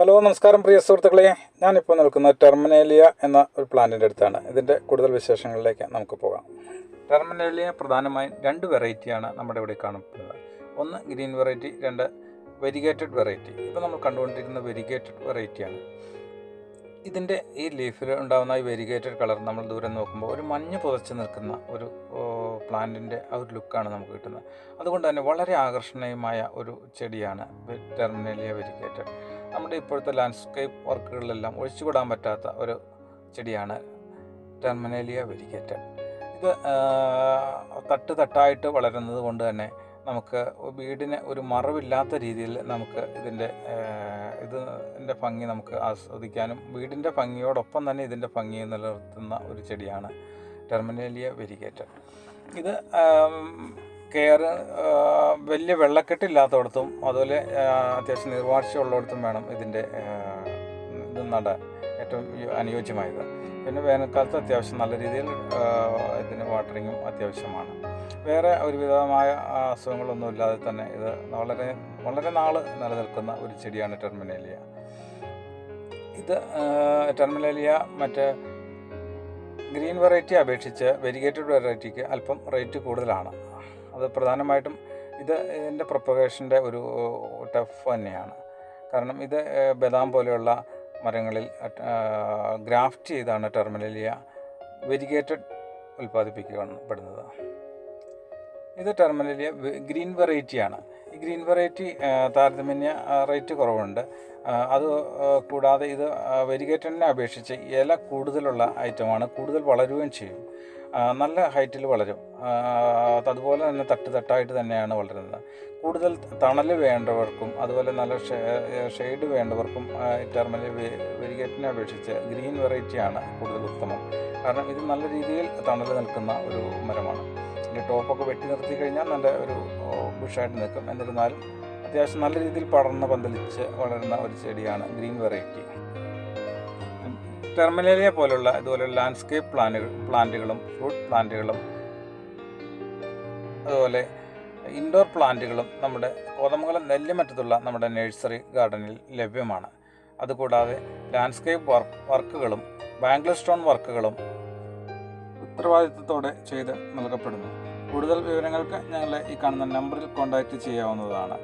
Hello, നമസ്കാരം പ്രിയ സുഹൃത്തുക്കളെ. ഞാനിപ്പോൾ നിൽക്കുന്നത് ടെർമിനേലിയ എന്ന ഒരു പ്ലാന്റിൻ്റെ അടുത്താണ്. ഇതിൻ്റെ കൂടുതൽ വിശേഷങ്ങളിലേക്ക് നമുക്ക് പോകാം. ടെർമിനേലിയ പ്രധാനമായും രണ്ട് വെറൈറ്റിയാണ് നമ്മുടെ ഇവിടെ കാണപ്പെടുന്നത്. ഒന്ന് ഗ്രീൻ വെറൈറ്റി, രണ്ട് വെരിഗേറ്റഡ് വെറൈറ്റി. ഇപ്പോൾ നമ്മൾ കണ്ടുകൊണ്ടിരിക്കുന്ന വെരിഗേറ്റഡ് വെറൈറ്റിയാണ്. ഇതിൻ്റെ ഈ ലീഫിൽ ഉണ്ടാകുന്ന ഈ വെരിഗേറ്റഡ് കളർ നമ്മൾ ദൂരം നോക്കുമ്പോൾ ഒരു മഞ്ഞ് പുതച്ച് നിൽക്കുന്ന ഒരു പ്ലാന്റിൻ്റെ ആ ഒരു ലുക്കാണ് നമുക്ക് കിട്ടുന്നത്. അതുകൊണ്ട് തന്നെ വളരെ ആകർഷണീയമായ ഒരു ചെടിയാണ് ടെർമിനേലിയ വെരിഗേറ്റഡ്. നമ്മുടെ ഇപ്പോഴത്തെ ലാൻഡ്സ്കേപ്പ് വർക്കുകളിലെല്ലാം ഒഴിച്ചുകൂടാൻ പറ്റാത്ത ഒരു ചെടിയാണ് ടെർമിനേലിയ വെരിഗേറ്റഡ്. ഇത് തട്ടായിട്ട് വളരുന്നത് കൊണ്ട് തന്നെ നമുക്ക് വീടിന് ഒരു മറവില്ലാത്ത രീതിയിൽ നമുക്ക് ഇതിൻ്റെ ഭംഗി നമുക്ക് ആസ്വദിക്കാനും വീടിൻ്റെ ഭംഗിയോടൊപ്പം തന്നെ ഇതിൻ്റെ ഭംഗിയെ നിലനിർത്തുന്ന ഒരു ചെടിയാണ് ടെർമിനേലിയ വെരിഗേറ്റഡ്. ഇത് വലിയ വെള്ളക്കെട്ടില്ലാത്തടത്തും അതുപോലെ അത്യാവശ്യം നീർവാഴ്ചയുള്ളിടത്തും വേണം ഇത് നടാൻ ഏറ്റവും അനുയോജ്യമായത്. പിന്നെ വേനൽക്കാലത്ത് അത്യാവശ്യം നല്ല രീതിയിൽ ഇതിന് വാട്ടറിങ്ങും അത്യാവശ്യമാണ്. വേറെ ഒരുവിധമായ അസുഖങ്ങളൊന്നും ഇല്ലാതെ തന്നെ ഇത് വളരെ നാൾ നിലനിൽക്കുന്ന ഒരു ചെടിയാണ് ടെർമിനേലിയ. ഇത് ടെർമിനേലിയ മറ്റ് ഗ്രീൻ വെറൈറ്റി അപേക്ഷിച്ച് വെരിഗേറ്റഡ് വെറൈറ്റിക്ക് അല്പം റേറ്റ് കൂടുതലാണ്. അത് പ്രധാനമായിട്ടും ഇതിൻ്റെ പ്രൊപ്പഗേഷൻ്റെ ഒരു ടഫ് തന്നെയാണ്. കാരണം ഇത് ബദാം പോലെയുള്ള മരങ്ങളിൽ ഗ്രാഫ്റ്റ് ചെയ്താണ് ടെർമിനേലിയ വെരിഗേറ്റഡ് ഉൽപ്പാദിപ്പിക്കപ്പെടുന്നത്. ഇത് ടെർമിനേലിയ ഗ്രീൻ വെറൈറ്റിയാണ്. ഈ ഗ്രീൻ വെറൈറ്റി താരതമ്യേന റേറ്റ് കുറവുണ്ട്. അത് കൂടാതെ ഇത് വെരിഗേറ്റഡിനെ അപേക്ഷിച്ച് ഇല കൂടുതലുള്ള ഐറ്റമാണ്. കൂടുതൽ വളരുകയും ചെയ്യും. നല്ല ഹൈറ്റിൽ വളരും. അതുപോലെ തന്നെ തട്ടായിട്ട് തന്നെയാണ് വളരുന്നത്. കൂടുതൽ തണൽ വേണ്ടവർക്കും അതുപോലെ നല്ല ഷെയ്ഡ് വേണ്ടവർക്കും വെരിഗേറ്റഡിനെ അപേക്ഷിച്ച് ഗ്രീൻ വെറൈറ്റിയാണ് കൂടുതൽ ഉത്തമം. കാരണം ഇത് നല്ല രീതിയിൽ തണൽ നിൽക്കുന്ന ഒരു മരമാണ്. ഇതിൻ്റെ ടോപ്പൊക്കെ വെട്ടി നിർത്തി കഴിഞ്ഞാൽ നല്ല ഒരു ബുഷായിട്ട് നിൽക്കും. എന്നിരുന്നാലും അത്യാവശ്യം നല്ല രീതിയിൽ പടർന്ന് പന്തലിച്ച് വളരുന്ന ഒരു ചെടിയാണ് ഗ്രീൻ വെറൈറ്റി. ടെർമിനേലിയ പോലുള്ള ഇതുപോലെ ലാൻഡ്സ്കേപ്പ് പ്ലാന്റുകളും ഫ്രൂട്ട് പ്ലാന്റുകളും അതുപോലെ ഇൻഡോർ പ്ലാന്റുകളും നമ്മുടെ കോതമംഗലം നെല്ലിമറ്റത്തുള്ള നമ്മുടെ നഴ്സറി ഗാർഡനിൽ ലഭ്യമാണ്. അതുകൂടാതെ ലാൻഡ്സ്കേപ്പ് വർക്കുകളും ബാംഗ്ലൂർ സ്റ്റോൺ വർക്കുകളും ഉത്തരവാദിത്തത്തോടെ ചെയ്ത് നൽകപ്പെടുന്നു. കൂടുതൽ വിവരങ്ങൾക്ക് ഞങ്ങളെ ഈ കാണുന്ന നമ്പറിൽ കോൺടാക്റ്റ് ചെയ്യാവുന്നതാണ്.